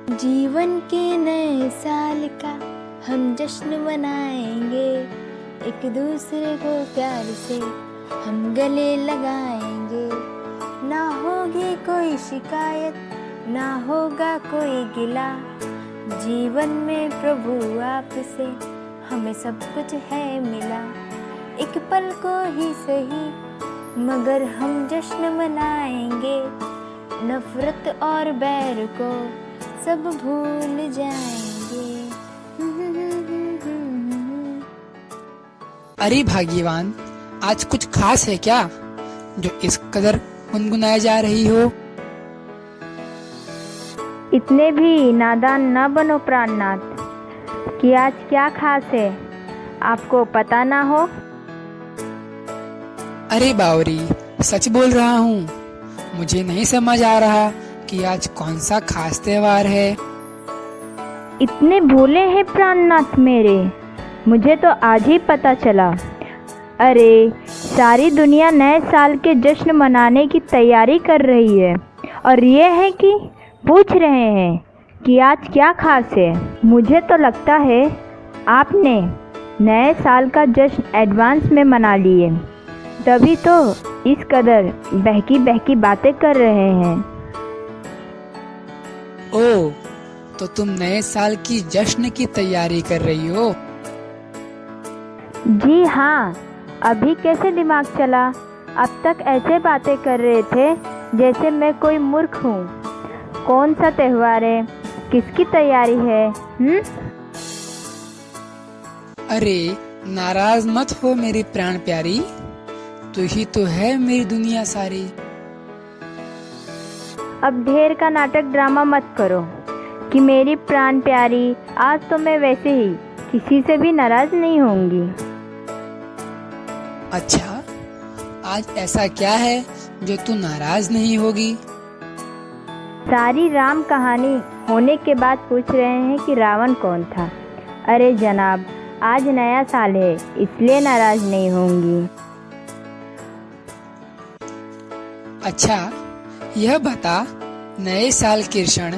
जीवन के नए साल का हम जश्न मनाएंगे, एक दूसरे को प्यार से हम गले लगाएंगे। ना होगी कोई शिकायत, ना होगा कोई गिला, जीवन में प्रभु आपसे हमें सब कुछ है मिला। एक पल को ही सही मगर हम जश्न मनाएंगे, नफरत और बैर को सब भूल जाएंगे। अरे भाग्यवान, आज कुछ खास है क्या जो इस कदर गुनगुनाए जा रही हो? इतने भी नादान न बनो प्राणनाथ कि आज क्या खास है आपको पता ना हो। अरे बावरी, सच बोल रहा हूँ, मुझे नहीं समझ आ रहा कि आज कौन सा खास त्योहार है। इतने भोले हैं प्राणनाथ मेरे, मुझे तो आज ही पता चला। अरे सारी दुनिया नए साल के जश्न मनाने की तैयारी कर रही है और ये है कि पूछ रहे हैं कि आज क्या खास है। मुझे तो लगता है आपने नए साल का जश्न एडवांस में मना लिए, तभी तो इस कदर बहकी बहकी बातें कर रहे हैं। ओह, तो तुम नए साल की जश्न की तैयारी कर रही हो? जी हाँ, अभी कैसे दिमाग चला? अब तक ऐसे बातें कर रहे थे जैसे मैं कोई मूर्ख हूँ। कौन सा त्योहार है, किसकी तैयारी है? अरे नाराज मत हो मेरी प्राण प्यारी, तू ही तो है मेरी दुनिया सारी। अब ढेर का नाटक ड्रामा मत करो कि मेरी प्राण प्यारी, आज तो मैं वैसे ही किसी से भी नाराज नहीं होंगी। अच्छा, आज ऐसा क्या है जो तू नाराज नहीं होगी? सारी राम कहानी होने के बाद पूछ रहे हैं कि रावण कौन था। अरे जनाब, आज नया साल है इसलिए नाराज नहीं होंगी। अच्छा, यह बता, नए साल के क्षण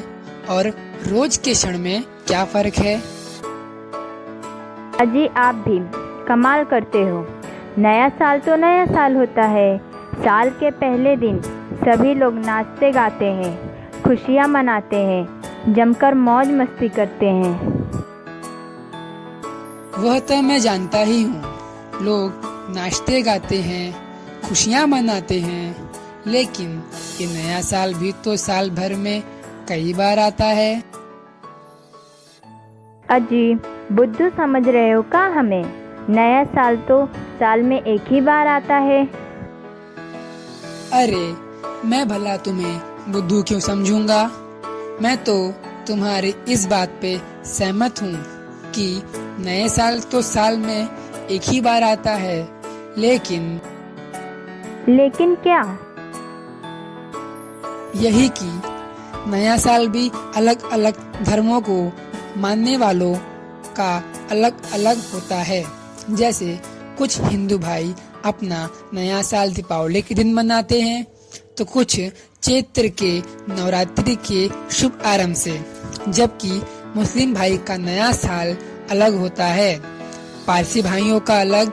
और रोज के क्षण में क्या फर्क है? अजी आप भी कमाल करते हो। नया साल तो नया साल होता है। साल के पहले दिन सभी लोग नाचते गाते हैं, खुशियाँ मनाते हैं, जमकर मौज मस्ती करते हैं। वह तो मैं जानता ही हूँ, लोग नाचते गाते हैं, खुशियाँ मनाते हैं, लेकिन ये नया साल भी तो साल भर में कई बार आता है। अजी बुद्धू समझ रहे हो क्या हमें? नया साल तो साल में एक ही बार आता है। अरे मैं भला तुम्हें बुद्धू क्यों समझूंगा? मैं तो तुम्हारी इस बात पे सहमत हूँ कि नए साल तो साल में एक ही बार आता है, लेकिन क्या? यही कि नया साल भी अलग अलग धर्मों को मानने वालों का अलग अलग होता है। जैसे कुछ हिंदू भाई अपना नया साल दीपावली के दिन मनाते हैं, तो कुछ चैत्र के नवरात्रि के शुभ आरंभ से, जबकि मुस्लिम भाई का नया साल अलग होता है, पारसी भाइयों का अलग।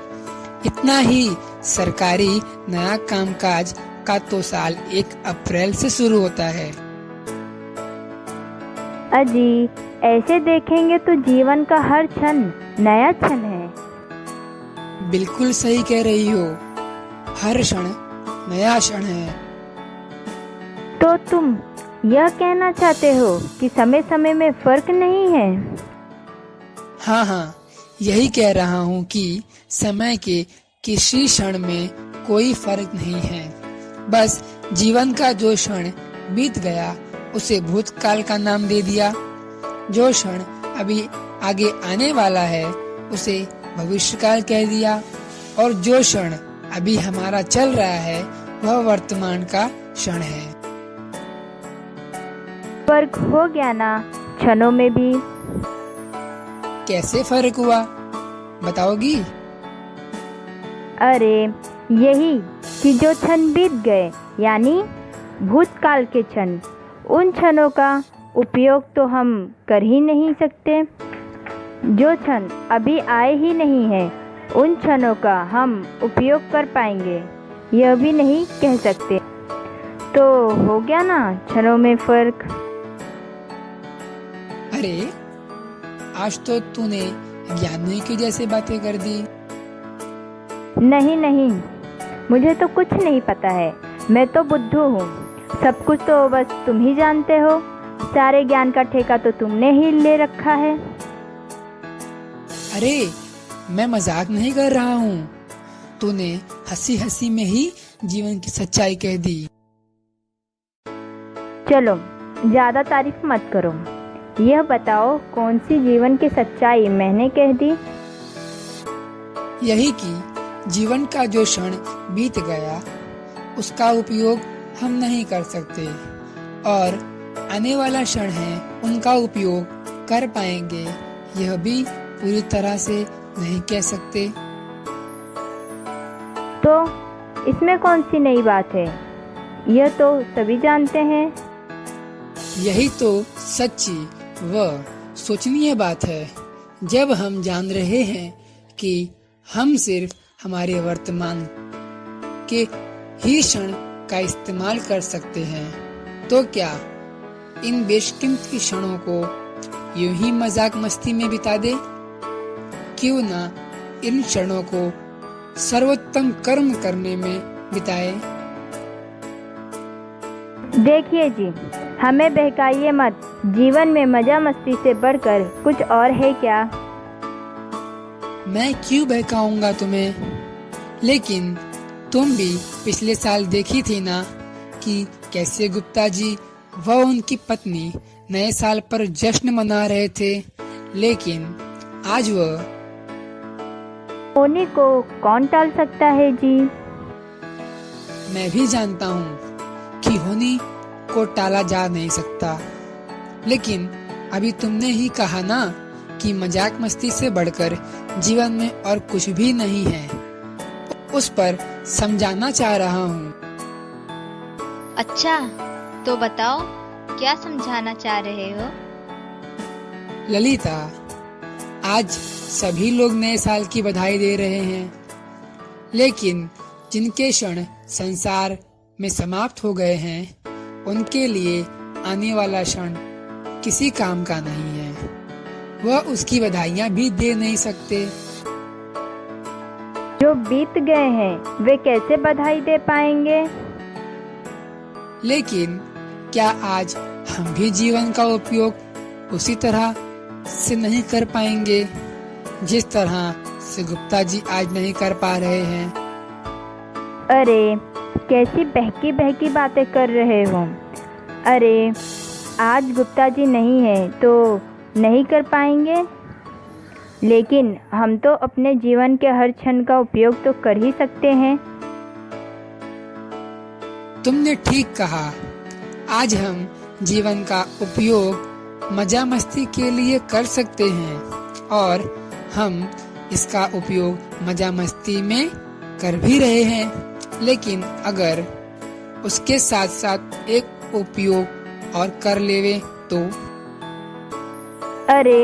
इतना ही सरकारी नया कामकाज का तो साल 1 अप्रैल से शुरू होता है। अजी ऐसे देखेंगे तो जीवन का हर क्षण नया क्षण है। बिल्कुल सही कह रही हो, हर क्षण नया क्षण है। तो तुम यह कहना चाहते हो कि समय समय में फर्क नहीं है? हाँ, यही कह रहा हूँ कि समय के किसी क्षण में कोई फर्क नहीं है। बस जीवन का जो क्षण बीत गया उसे भूतकाल का नाम दे दिया, जो क्षण अभी आगे आने वाला है उसे भविष्यकाल कह दिया, और जो क्षण अभी हमारा चल रहा है वह वर्तमान का क्षण है। फर्क हो गया ना क्षणों में भी? कैसे फर्क हुआ, बताओगी? अरे यही कि जो क्षण बीत गए यानी भूतकाल के क्षण, उन क्षणों का उपयोग तो हम कर ही नहीं सकते। जो क्षण अभी आए ही नहीं है, उन क्षणों का हम उपयोग कर पाएंगे यह भी नहीं कह सकते। तो हो गया ना क्षणों में फर्क। अरे आज तो तूने ज्ञानियों की जैसे बातें कर दी। नहीं नहीं, मुझे तो कुछ नहीं पता है। मैं तो बुद्धू हूँ। सब कुछ तो बस तुम ही जानते हो। सारे ज्ञान का ठेका तो तुमने ही ले रखा है। अरे मैं मजाक नहीं कर रहा हूँ। तूने हंसी हंसी में ही जीवन की सच्चाई कह दी। चलो ज़्यादा तारीफ मत करो। यह बताओ कौन सी जीवन की सच्चाई मैंने कह दी? यही कि जीवन का जो क्षण बीत गया उसका उपयोग हम नहीं कर सकते और आने वाला क्षण है उनका उपयोग कर पाएंगे यह भी पूरी तरह से नहीं कह सकते। तो इसमें कौन सी नई बात है? यह तो सभी जानते हैं। यही तो सच्ची व सोचनीय बात है जब हम जान रहे हैं कि हम सिर्फ हमारे वर्तमान के ही क्षण का इस्तेमाल कर सकते हैं। तो क्या इन बेशकीमती क्षणों को यूं ही मजाक मस्ती में बिता दे? क्यों ना इन क्षणों को सर्वोत्तम कर्म करने में बिताए। देखिए जी, हमें बहकाइए मत। जीवन में मजा मस्ती से बढ़कर कुछ और है क्या? मैं क्यों बहकाऊंगा तुम्हें? लेकिन तुम भी पिछले साल देखी थी ना कि कैसे गुप्ता जी व उनकी पत्नी नए साल पर जश्न मना रहे थे, लेकिन आज वह होने को कौन टाल सकता है जी? मैं भी जानता हूँ कि होनी को टाला जा नहीं सकता, लेकिन अभी तुमने ही कहा ना कि मजाक मस्ती से बढ़कर जीवन में और कुछ भी नहीं है। उस पर समझाना चाह रहा हूँ। अच्छा तो बताओ क्या समझाना चाह रहे हो? ललिता, आज सभी लोग नए साल की बधाई दे रहे हैं, लेकिन जिनके क्षण संसार में समाप्त हो गए हैं उनके लिए आने वाला क्षण किसी काम का नहीं है। वह उसकी बधाइयाँ भी दे नहीं सकते। जो बीत गए हैं वे कैसे बधाई दे पाएंगे? लेकिन क्या आज हम भी जीवन का उपयोग उसी तरह से नहीं कर पाएंगे जिस तरह से गुप्ता जी आज नहीं कर पा रहे हैं? अरे कैसी बहकी बहकी बातें कर रहे हो। अरे आज गुप्ता जी नहीं है तो नहीं कर पाएंगे, लेकिन हम तो अपने जीवन के हर क्षण का उपयोग तो कर ही सकते हैं। तुमने ठीक कहा। आज हम जीवन का उपयोग मजा मस्ती के लिए कर सकते हैं और हम इसका उपयोग मजा मस्ती में कर भी रहे हैं, लेकिन अगर उसके साथ साथ एक उपयोग और कर लेवे तो? अरे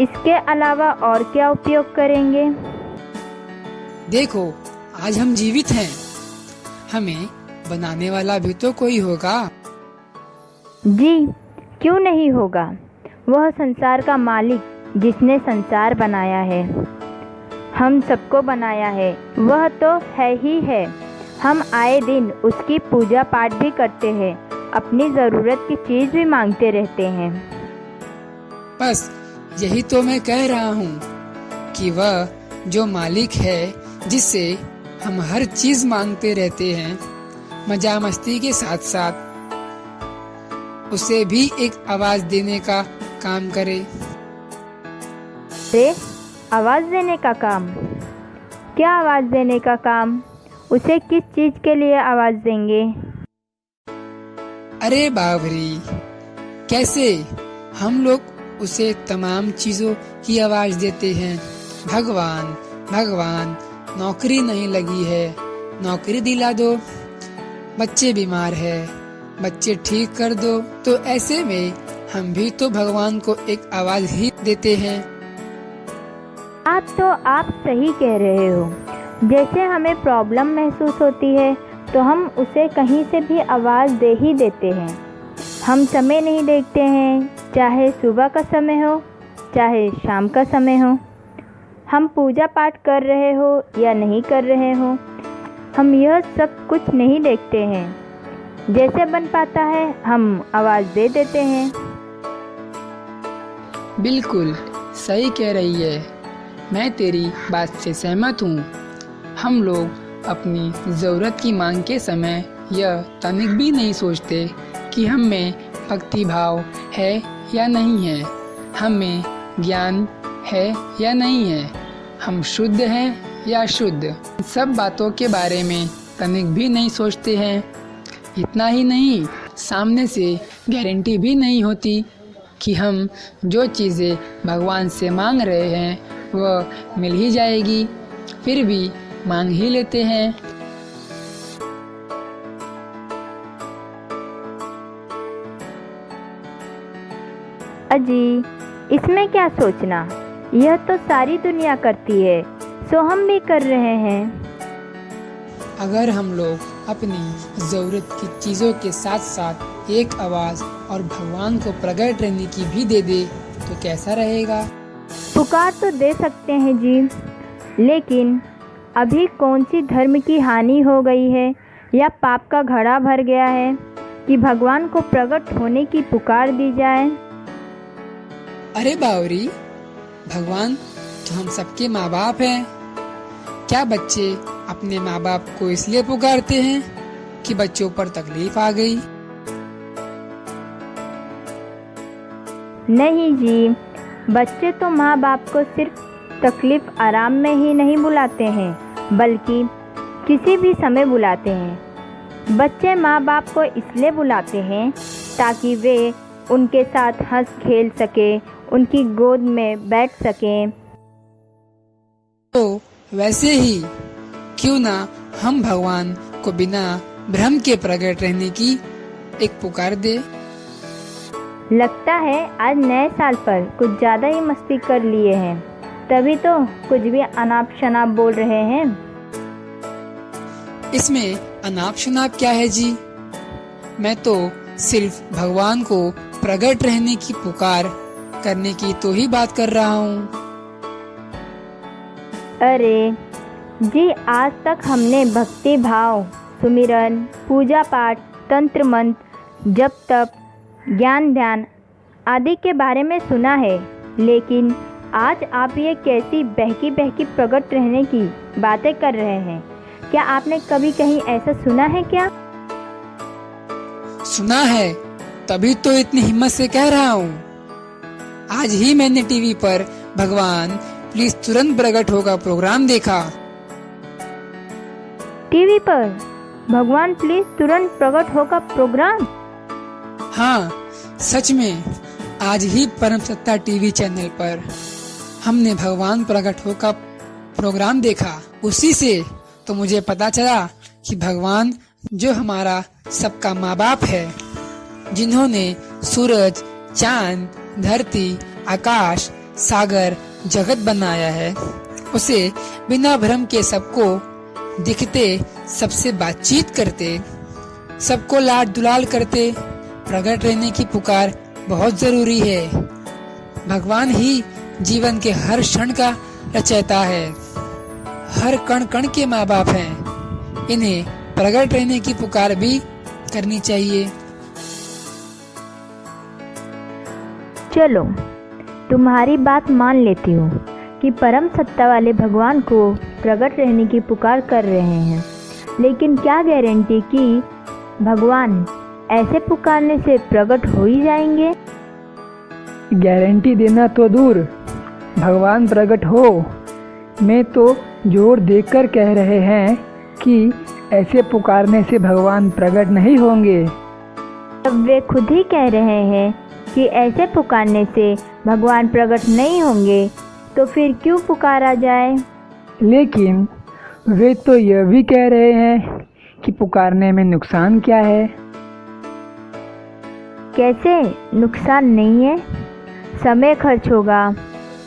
इसके अलावा और क्या उपयोग करेंगे? देखो, आज हम जीवित हैं, हमें बनाने वाला भी तो कोई होगा। जी क्यों नहीं होगा। वह संसार का मालिक जिसने संसार बनाया है, हम सबको बनाया है, वह तो है ही है। हम आए दिन उसकी पूजा पाठ भी करते हैं, अपनी ज़रूरत की चीज़ भी मांगते रहते हैं। बस यही तो मैं कह रहा हूँ कि वह जो मालिक है जिससे हम हर चीज मांगते रहते हैं, मजा मस्ती के साथ साथ उसे भी एक आवाज देने का काम करे। आवाज देने का काम? क्या आवाज देने का काम? उसे किस चीज के लिए आवाज देंगे? अरे बावरी, कैसे हम लोग उसे तमाम चीजों की आवाज देते हैं। भगवान भगवान, नौकरी नहीं लगी है, नौकरी दिला दो। बच्चे बीमार है, बच्चे ठीक कर दो। तो ऐसे में हम भी तो भगवान को एक आवाज ही देते हैं। बात तो आप सही कह रहे हो। जैसे हमें प्रॉब्लम महसूस होती है तो हम उसे कहीं से भी आवाज़ दे ही देते हैं। हम समय नहीं देखते हैं, चाहे सुबह का समय हो चाहे शाम का समय हो। हम पूजा पाठ कर रहे हो या नहीं कर रहे हो, हम यह सब कुछ नहीं देखते हैं। जैसे बन पाता है हम आवाज़ दे देते हैं। बिल्कुल सही कह रही है, मैं तेरी बात से सहमत हूँ। हम लोग अपनी ज़रूरत की मांग के समय यह तनिक भी नहीं सोचते कि हम में भक्ति भाव है या नहीं है, हम में ज्ञान है या नहीं है, हम शुद्ध हैं या अशुद्ध। सब बातों के बारे में तनिक भी नहीं सोचते हैं। इतना ही नहीं, सामने से गारंटी भी नहीं होती कि हम जो चीज़ें भगवान से मांग रहे हैं वह मिल ही जाएगी, फिर भी मांग ही लेते हैं। अजी, इसमें क्या सोचना, यह तो सारी दुनिया करती है, सो हम भी कर रहे हैं। अगर हम लोग अपनी ज़रूरत की चीज़ों के साथ साथ एक आवाज़ और भगवान को प्रकट रहने की भी दे दे तो कैसा रहेगा? पुकार तो दे सकते हैं जी, लेकिन अभी कौन सी धर्म की हानि हो गई है या पाप का घड़ा भर गया है कि भगवान को प्रकट होने की पुकार दी जाए। अरे बावरी, भगवान तो हम सबके माँ बाप हैं। क्या बच्चे अपने माँ बाप को इसलिए पुकारते हैं कि बच्चों पर तकलीफ आ गई? नहीं जी, बच्चे तो माँ बाप को सिर्फ तकलीफ आराम में ही नहीं बुलाते हैं, बल्कि किसी भी समय बुलाते हैं। बच्चे माँ बाप को इसलिए बुलाते हैं ताकि वे उनके साथ हंस खेल सके, उनकी गोद में बैठ सकें। तो वैसे ही क्यों ना हम भगवान को बिना भ्रम के प्रकट रहने की एक पुकार दे। लगता है आज नए साल पर कुछ ज़्यादा ही मस्ती कर लिए हैं, तभी तो कुछ भी अनाप शनाप बोल रहे हैं। इसमें अनाप शनाप क्या है जी? मैं तो सिर्फ भगवान को प्रकट रहने की पुकार करने की तो ही बात कर रहा हूँ। अरे जी, आज तक हमने भक्ति भाव, सुमिरन, पूजा पाठ, तंत्र मंत्र, जप तप, ज्ञान ध्यान आदि के बारे में सुना है, लेकिन आज आप ये कैसी बहकी बहकी प्रकट रहने की बातें कर रहे हैं। क्या आपने कभी कहीं ऐसा सुना है क्या? सुना है, तभी तो इतनी हिम्मत से कह रहा हूँ। आज ही मैंने टीवी पर भगवान प्लीज तुरंत प्रकट होगा प्रोग्राम देखा। टीवी पर भगवान प्लीज तुरंत प्रकट होगा प्रोग्राम? हाँ, सच में आज ही परम सत्ता टीवी चैनल पर हमने भगवान प्रकट होगा प्रोग्राम देखा। उसी से तो मुझे पता चला कि भगवान जो हमारा सबका माँ बाप है, जिन्होंने सूरज, चांद, धरती, आकाश, सागर, जगत बनाया है, उसे बिना भ्रम के सबको दिखते, सबसे बातचीत करते, सबको लाड दुलाल करते प्रकट रहने की पुकार बहुत जरूरी है। भगवान ही जीवन के हर क्षण का रचयिता है, हर कण कण के माँ बाप हैं। इन्हें प्रकट रहने की पुकार भी करनी चाहिए। चलो, तुम्हारी बात मान लेती हूँ कि परम सत्ता वाले भगवान को प्रकट रहने की पुकार कर रहे हैं, लेकिन क्या गारंटी कि भगवान ऐसे पुकारने से प्रकट हो ही जाएंगे? गारंटी देना तो दूर, भगवान प्रकट हो, मैं तो जोर देकर कह रहे हैं कि ऐसे पुकारने से भगवान प्रकट नहीं होंगे। अब वे खुद ही कह रहे हैं कि ऐसे पुकारने से भगवान प्रकट नहीं होंगे, तो फिर क्यों पुकारा जाए? लेकिन वे तो यह भी कह रहे हैं कि पुकारने में नुकसान क्या है। कैसे? नुकसान नहीं है। समय खर्च होगा,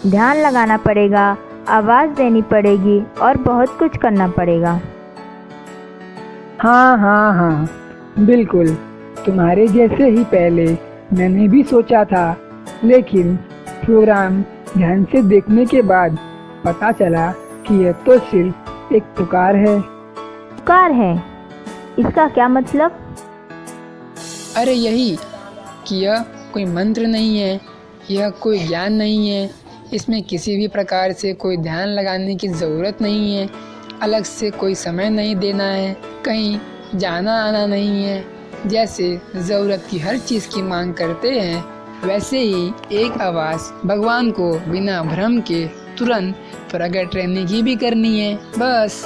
ध्यान लगाना पड़ेगा, आवाज़ देनी पड़ेगी और बहुत कुछ करना पड़ेगा। हाँ हाँ हाँ, बिल्कुल। तुम्हारे जैसे ही पहले मैंने भी सोचा था, लेकिन प्रोग्राम ध्यान से देखने के बाद पता चला कि यह तो सिर्फ एक पुकार है। पुकार है? इसका क्या मतलब? अरे यही कि यह कोई मंत्र नहीं है, यह कोई ज्ञान नहीं है, इसमें किसी भी प्रकार से कोई ध्यान लगाने की ज़रूरत नहीं है, अलग से कोई समय नहीं देना है, कहीं जाना आना नहीं है। जैसे ज़रूरत की हर चीज़ की मांग करते हैं, वैसे ही एक आवाज़ भगवान को बिना भ्रम के तुरंत प्रकट रहने की भी करनी है, बस।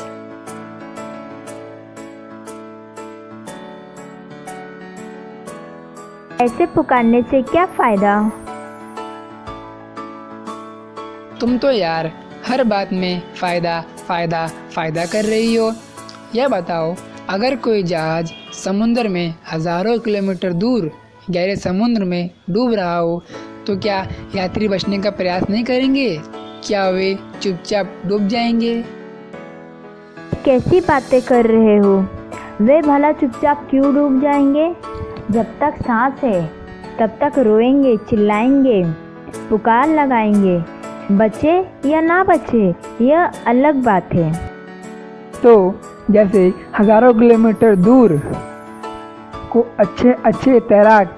ऐसे पुकारने से क्या फ़ायदा? तुम तो यार हर बात में फ़ायदा फ़ायदा फ़ायदा कर रही हो। यह बताओ, अगर कोई जहाज़ समुद्र में हज़ारों किलोमीटर दूर गहरे समुद्र में डूब रहा हो, तो क्या यात्री बचने का प्रयास नहीं करेंगे? क्या वे चुपचाप डूब जाएंगे? कैसी बातें कर रहे हो? वे भला चुपचाप क्यों डूब जाएंगे? जब तक सांस है तब तक रोएंगे, चिल्लाएंगे, पुकार लगाएंगे। बचे या ना बचे, यह अलग बात है। तो जैसे हजारों किलोमीटर दूर को अच्छे अच्छे तैराक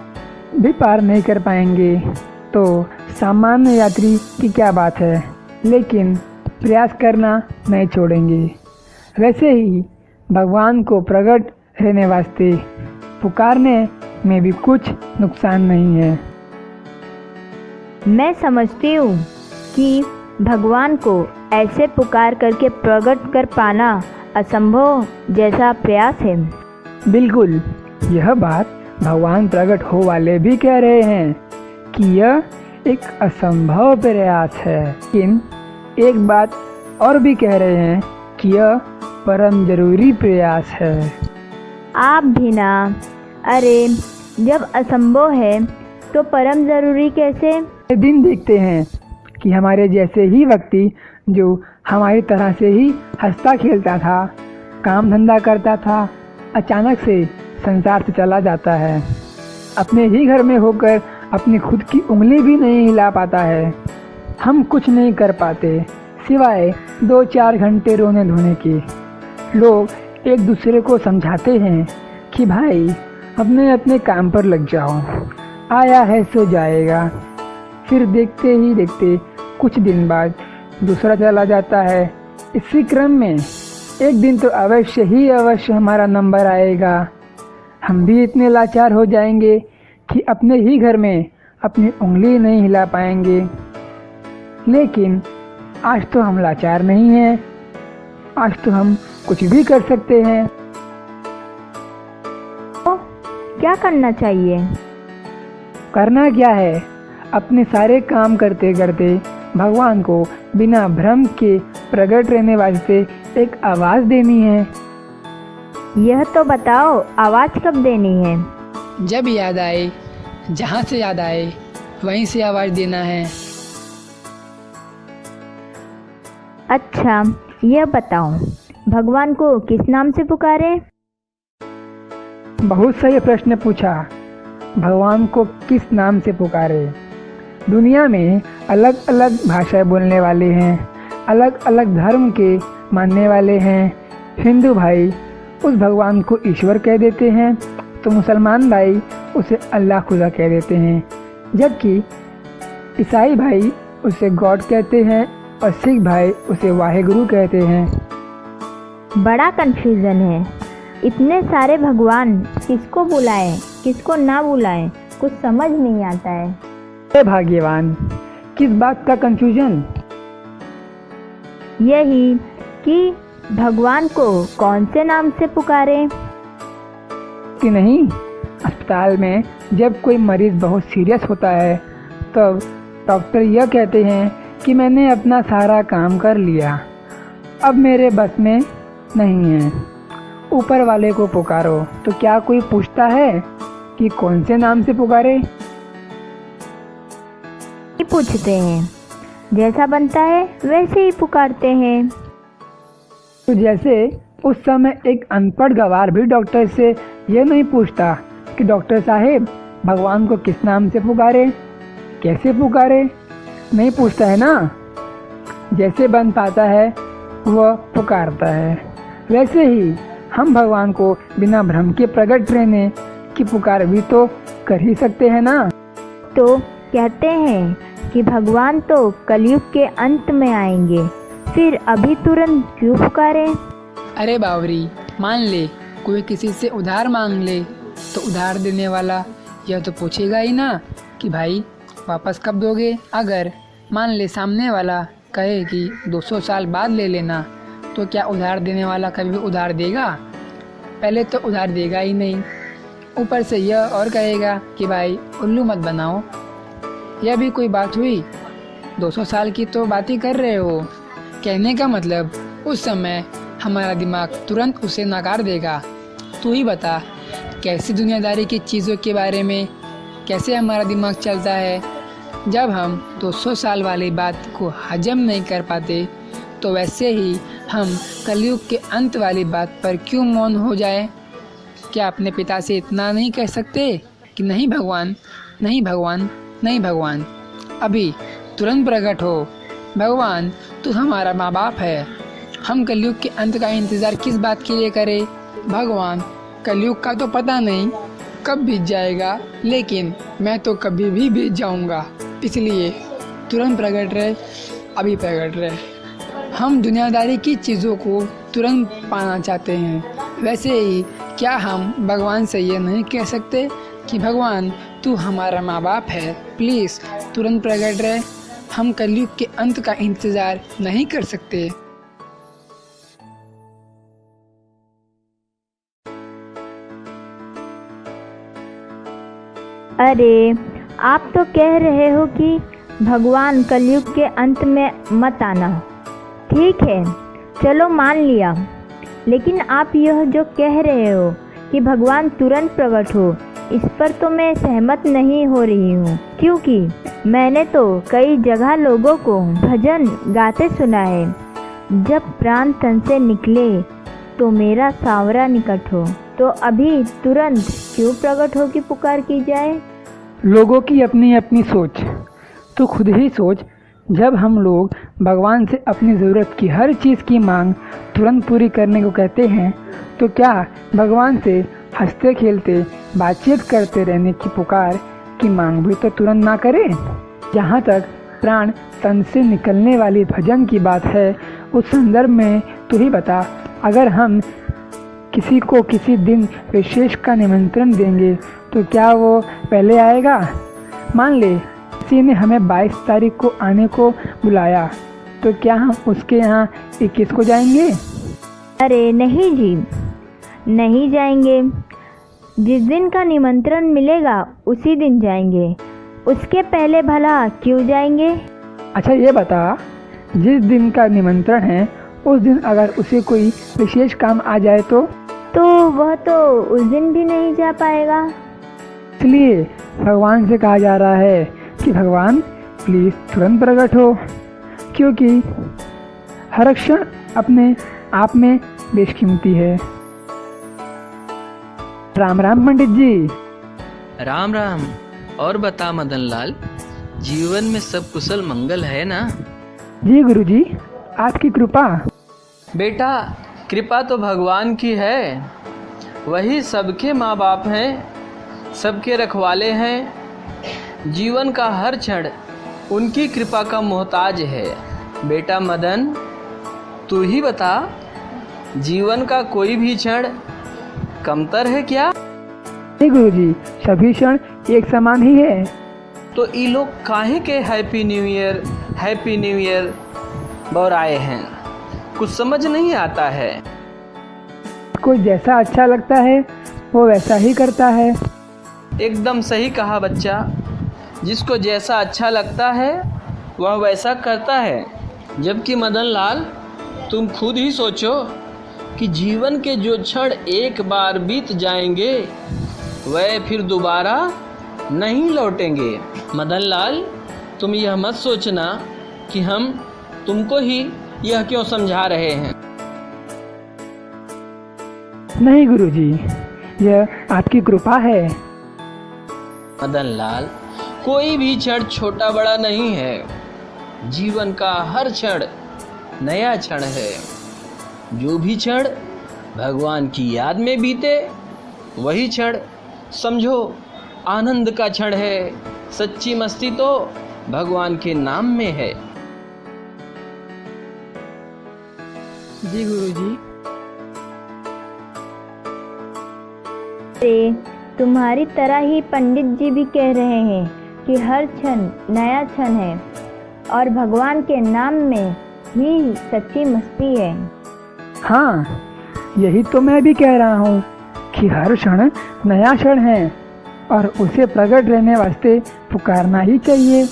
भी पार नहीं कर पाएंगे, तो सामान्य यात्री की क्या बात है, लेकिन प्रयास करना नहीं छोड़ेंगे। वैसे ही भगवान को प्रकट रहने वास्ते पुकारने में भी कुछ नुकसान नहीं है। मैं समझती हूँ कि भगवान को ऐसे पुकार करके प्रकट कर पाना असंभव जैसा प्रयास है। बिल्कुल, यह बात भगवान प्रकट हो वाले भी कह रहे हैं कि यह एक असंभव प्रयास है, लेकिन एक बात और भी कह रहे हैं कि यह परम जरूरी प्रयास है। आप भी ना। अरे, जब असंभव है तो परम जरूरी कैसे? दिन देखते हैं कि हमारे जैसे ही व्यक्ति जो हमारी तरह से ही हंसता खेलता था, काम धंधा करता था, अचानक से संसार से चला जाता है। अपने ही घर में होकर अपनी खुद की उंगली भी नहीं हिला पाता है। हम कुछ नहीं कर पाते सिवाय 2-4 घंटे रोने धोने के। लोग एक दूसरे को समझाते हैं कि भाई अपने अपने काम पर लग जाओ, आया है सो जाएगा। फिर देखते ही देखते कुछ दिन बाद दूसरा चला जाता है। इसी क्रम में एक दिन तो अवश्य ही अवश्य हमारा नंबर आएगा। हम भी इतने लाचार हो जाएंगे कि अपने ही घर में अपनी उंगली नहीं हिला पाएंगे। लेकिन आज तो हम लाचार नहीं हैं, आज तो हम कुछ भी कर सकते हैं। तो क्या करना चाहिए? करना क्या है, अपने सारे काम करते करते भगवान को बिना भ्रम के प्रकट रहने वास्ते एक आवाज़ देनी है। यह तो बताओ, आवाज़ कब देनी है? जब याद आए, जहाँ से याद आए वहीं से आवाज़ देना है। अच्छा, यह बताओ, भगवान को किस नाम से पुकारे? बहुत सही प्रश्न पूछा। भगवान को किस नाम से पुकारे? दुनिया में अलग अलग भाषाएं बोलने वाले हैं, अलग अलग धर्म के मानने वाले हैं। हिंदू भाई उस भगवान को ईश्वर कह देते हैं, तो मुसलमान भाई उसे अल्लाह खुदा कह देते हैं, जबकि ईसाई भाई उसे गॉड कहते हैं और सिख भाई उसे वाहेगुरु कहते हैं। बड़ा कन्फ्यूज़न है। इतने सारे भगवान, किसको बुलाएं, किसको ना बुलाएं, कुछ समझ नहीं आता है। हे भाग्यवान, किस बात का कंफ्यूजन? यही कि भगवान को कौन से नाम से पुकारे। कि नहीं, अस्पताल में जब कोई मरीज़ बहुत सीरियस होता है तब डॉक्टर यह कहते हैं कि मैंने अपना सारा काम कर लिया, अब मेरे बस में नहीं है, ऊपर वाले को पुकारो। तो क्या कोई पूछता है कि कि कौन से नाम से पुकारे? ही पूछते हैं, जैसा बनता है वैसे ही पुकारते हैं। तो जैसे उस समय एक अनपढ़ गवार भी डॉक्टर से ये नहीं पूछता कि डॉक्टर साहब भगवान को किस नाम से पुकारे, कैसे पुकारे, नहीं पूछता है ना। जैसे बन पाता है वह पुकारता है। वैसे ही हम भगवान को बिना भ्रम के प्रकट रहने की पुकार भी तो कर ही सकते हैं ना। तो कहते हैं कि भगवान तो कलयुग के अंत में आएंगे, फिर अभी तुरंत क्यों पुकारे? अरे बावरी, मान ले कोई किसी से उधार मांग ले तो उधार देने वाला यह तो पूछेगा ही ना कि भाई वापस कब दोगे। अगर मान ले सामने वाला कहे कि 200 साल बाद ले लेना, तो क्या उधार देने वाला कभी उधार देगा? पहले तो उधार देगा ही नहीं, ऊपर से यह और कहेगा कि भाई उल्लू मत बनाओ। यह भी कोई बात हुई? 200 साल की तो बात ही कर रहे हो। कहने का मतलब उस समय हमारा दिमाग तुरंत उसे नकार देगा। तू ही बता, कैसी दुनियादारी की चीज़ों के बारे में कैसे हमारा दिमाग चलता है। जब हम 200 साल वाली बात को हजम नहीं कर पाते, तो वैसे ही हम कलयुग के अंत वाली बात पर क्यों मौन हो जाए? क्या अपने पिता से इतना नहीं कह सकते कि नहीं भगवान, नहीं भगवान, नहीं भगवान, अभी तुरंत प्रकट हो। भगवान तू हमारा माँ बाप है, हम कलयुग के अंत का इंतज़ार किस बात के लिए करें? भगवान कलयुग का तो पता नहीं कब बीत जाएगा, लेकिन मैं तो कभी भी बीत जाऊंगा, इसलिए तुरंत प्रकट रहे, अभी प्रकट रहे। हम दुनियादारी की चीज़ों को तुरंत पाना चाहते हैं। वैसे ही क्या हम भगवान से ये नहीं कह सकते कि भगवान तू हमारा माँ बाप है, प्लीज़ तुरंत प्रकट रहे, हम कलयुग के अंत का इंतज़ार नहीं कर सकते। अरे आप तो कह रहे हो कि भगवान कलयुग के अंत में मत आना। ठीक है, चलो मान लिया, लेकिन आप यह जो कह रहे हो कि भगवान तुरंत प्रकट हो, इस पर तो मैं सहमत नहीं हो रही हूँ, क्योंकि मैंने तो कई जगह लोगों को भजन गाते सुना है, जब प्राण तन से निकले तो मेरा सांवरा निकट हो। तो अभी तुरंत क्यों प्रकट हो की पुकार की जाए? लोगों की अपनी अपनी सोच। तो खुद ही सोच, जब हम लोग भगवान से अपनी ज़रूरत की हर चीज़ की मांग तुरंत पूरी करने को कहते हैं, तो क्या भगवान से हंसते खेलते बातचीत करते रहने की पुकार की मांग भी तो तुरंत ना करें? जहाँ तक प्राण तन से निकलने वाली भजन की बात है, उस संदर्भ में तू ही बता, अगर हम किसी को किसी दिन विशेष का निमंत्रण देंगे तो क्या वो पहले आएगा? मान ले किसी ने हमें 22 तारीख को आने को बुलाया, तो क्या हम उसके यहाँ 21 को जाएंगे? अरे नहीं जी, नहीं जाएंगे। जिस दिन का निमंत्रण मिलेगा उसी दिन जाएंगे, उसके पहले भला क्यों जाएंगे? अच्छा ये बता, जिस दिन का निमंत्रण है उस दिन अगर उसे कोई विशेष काम आ जाए तो वह तो उस दिन भी नहीं जा पाएगा। इसलिए भगवान से कहा जा रहा है कि भगवान प्लीज़ तुरंत प्रकट हो, क्योंकि हर क्षण अपने आप में बेशकीमती है। राम राम पंडित जी। राम राम। और बता मदन लाल, जीवन में सब कुशल मंगल है ना? जी गुरुजी, आपकी कृपा। बेटा, कृपा तो भगवान की है, वही सबके माँ बाप हैं, सबके रखवाले हैं। जीवन का हर क्षण उनकी कृपा का मोहताज है। बेटा मदन, तू ही बता, जीवन का कोई भी क्षण कमतर है क्या? नहीं गुरुजी, सभी क्षण एक समान ही है। तो ये लोग काहे के हैप्पी न्यू ईयर बौराए हैं? कुछ समझ नहीं आता है। कोई जैसा अच्छा लगता है वो वैसा ही करता है। एकदम सही कहा बच्चा, जिसको जैसा अच्छा लगता है वह वैसा करता है। जबकि मदन लाल, तुम खुद ही सोचो कि जीवन के जो क्षण एक बार बीत जाएंगे वह फिर दोबारा नहीं लौटेंगे। मदनलाल, तुम यह मत सोचना कि हम तुमको ही यह क्यों समझा रहे हैं। नहीं गुरुजी, यह आपकी कृपा है। मदनलाल, कोई भी क्षण छोटा बड़ा नहीं है। जीवन का हर क्षण नया क्षण है। जो भी क्षण भगवान की याद में बीते, वही क्षण समझो आनंद का क्षण है। सच्ची मस्ती तो भगवान के नाम में है। जी गुरुजी। तुम्हारी तरह ही पंडित जी भी कह रहे हैं कि हर क्षण नया क्षण है और भगवान के नाम में ही सच्ची मस्ती है। हाँ, यही तो मैं भी कह रहा हूँ कि हर क्षण नया क्षण है और उसे प्रकट रहने वास्ते पुकारना ही चाहिए।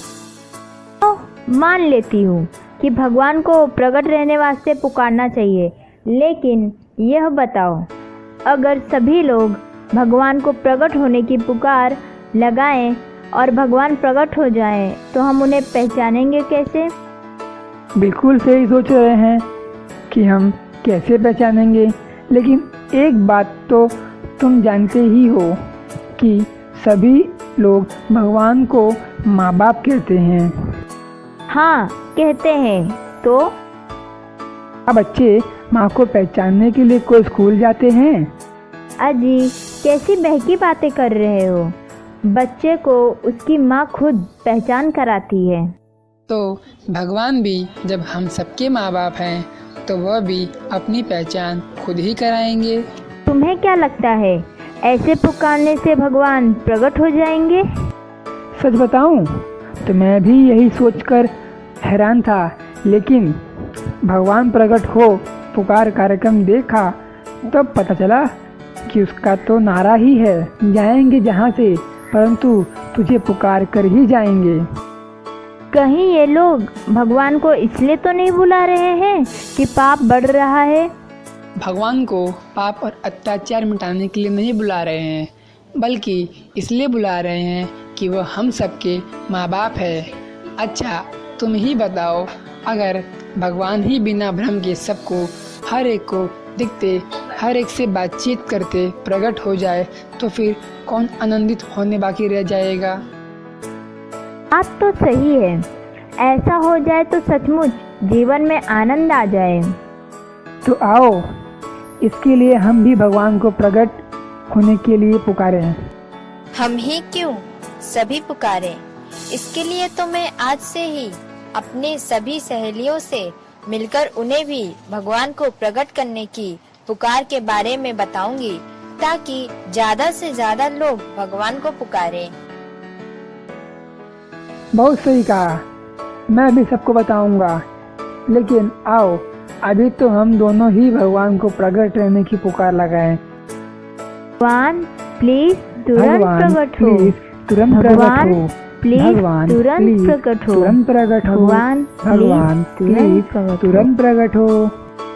तो मान लेती हूँ कि भगवान को प्रकट रहने वास्ते पुकारना चाहिए, लेकिन यह बताओ, अगर सभी लोग भगवान को प्रकट होने की पुकार लगाएं और भगवान प्रकट हो जाएं, तो हम उन्हें पहचानेंगे कैसे? बिल्कुल सही सोच रहे हैं कि हम कैसे पहचानेंगे, लेकिन एक बात तो तुम जानते ही हो कि सभी लोग भगवान को माँ बाप कहते हैं। हाँ, कहते हैं। तो अब बच्चे माँ को पहचानने के लिए कोई स्कूल जाते हैं? अजी, कैसी बहकी बातें कर रहे हो? बच्चे को उसकी माँ खुद पहचान कराती है। तो भगवान भी जब हम सबके माँ बाप हैं तो वह भी अपनी पहचान खुद ही कराएंगे। तुम्हें क्या लगता है, ऐसे पुकारने से भगवान प्रकट हो जाएंगे? सच बताऊं तो मैं भी यही सोचकर हैरान था, लेकिन भगवान प्रकट हो पुकार कार्यक्रम देखा तब पता चला कि उसका तो नारा ही है, जाएंगे जहाँ से परंतु तुझे पुकार कर ही जाएंगे। कहीं ये लोग भगवान को इसलिए तो नहीं बुला रहे हैं कि पाप बढ़ रहा है? भगवान को पाप और अत्याचार मिटाने के लिए नहीं बुला रहे हैं, बल्कि इसलिए बुला रहे हैं कि वह हम सबके माँ बाप है। अच्छा, तुम ही बताओ, अगर भगवान ही बिना भ्रम के सबको, हर एक को दिखते, हर एक से बातचीत करते प्रकट हो जाए तो फिर कौन आनंदित होने बाकी रह जाएगा? बात तो सही है। ऐसा हो जाए तो सचमुच जीवन में आनंद आ जाए। तो आओ, इसके लिए हम भी भगवान को प्रकट होने के लिए पुकारें। हम ही क्यों, सभी पुकारें। इसके लिए तो मैं आज से ही अपने सभी सहेलियों से मिलकर उन्हें भी भगवान को प्रकट करने की पुकार के बारे में बताऊंगी, ताकि ज्यादा से ज्यादा लोग भगवान को पुकारें। बहुत सही कहा, मैं भी सबको बताऊंगा। लेकिन आओ, अभी तो हम दोनों ही भगवान को प्रकट रहने की पुकार लगाएं। भगवान प्लीज तुरंत भगवान प्रकट हो। प्लीज तुरंत प्रकट हो। प्लीज भगवान तुरंत प्लीज प्रकट हो। तुरंत प्रकट हो। भगवान भगवान प्लीज तुरंत प्रकट हो।